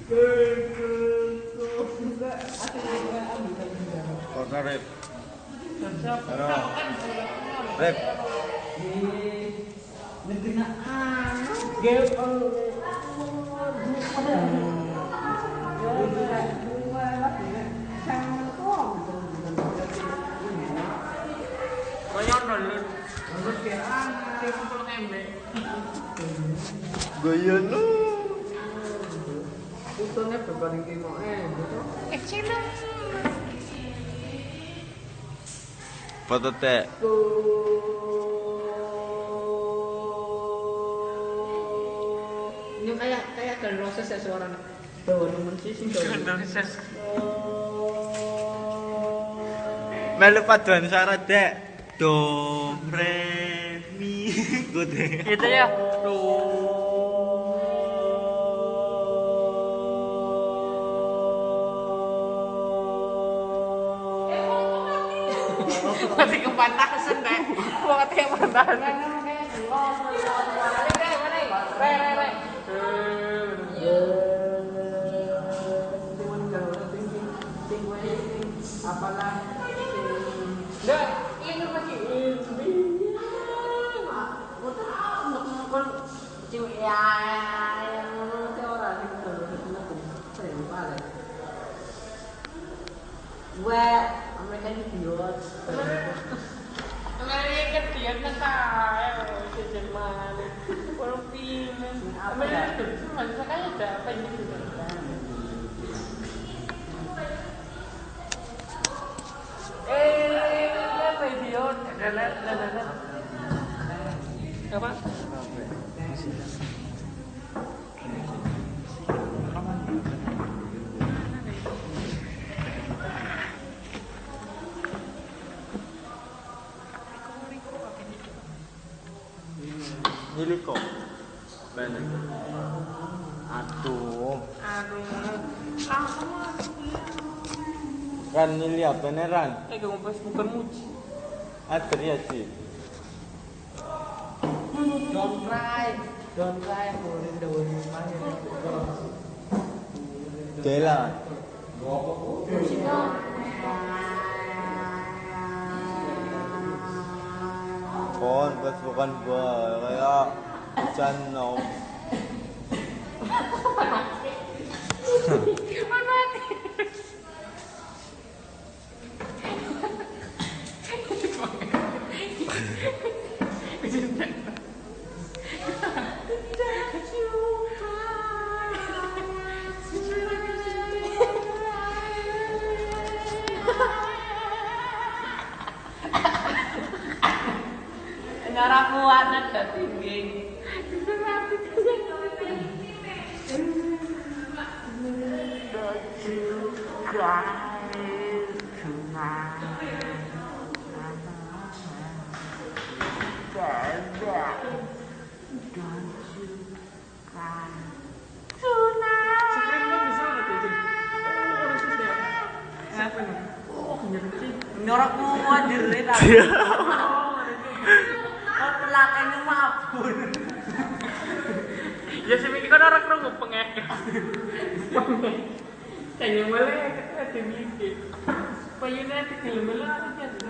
Kota Rep. Rep. Goyon lu. Putune bebaring kimoke. Kecil. Foto teh. Ini kayak ada proses ya suaranya. Bawa nemen sih sing Proses. Melu paduan syarat dek. Do, re, mi, gitu. Gitu ya. Mati kepantasan deh. Gua katanya kepantasan. apalah Dah, ini lagi. American Idiot. American dia kan tahu jajan mana. Orang pinang. American itu masa kayak ada apa ini juga. Video dan apa? Milik kok. Bener. Aduh. Kan lihat beneran. Ngumpul bukan muci. Adria sih. Don't cry, boleh daun mahir. Dela. Kon, bukan gua kayak channel. Nyara kuat ada tinggi. Nyorok kuat diri lah. Pelakanya mabun. Ya seminggu kan orang kerungu pengek. Kayaknya malah ada mikir. Payunnya ada film malah ada.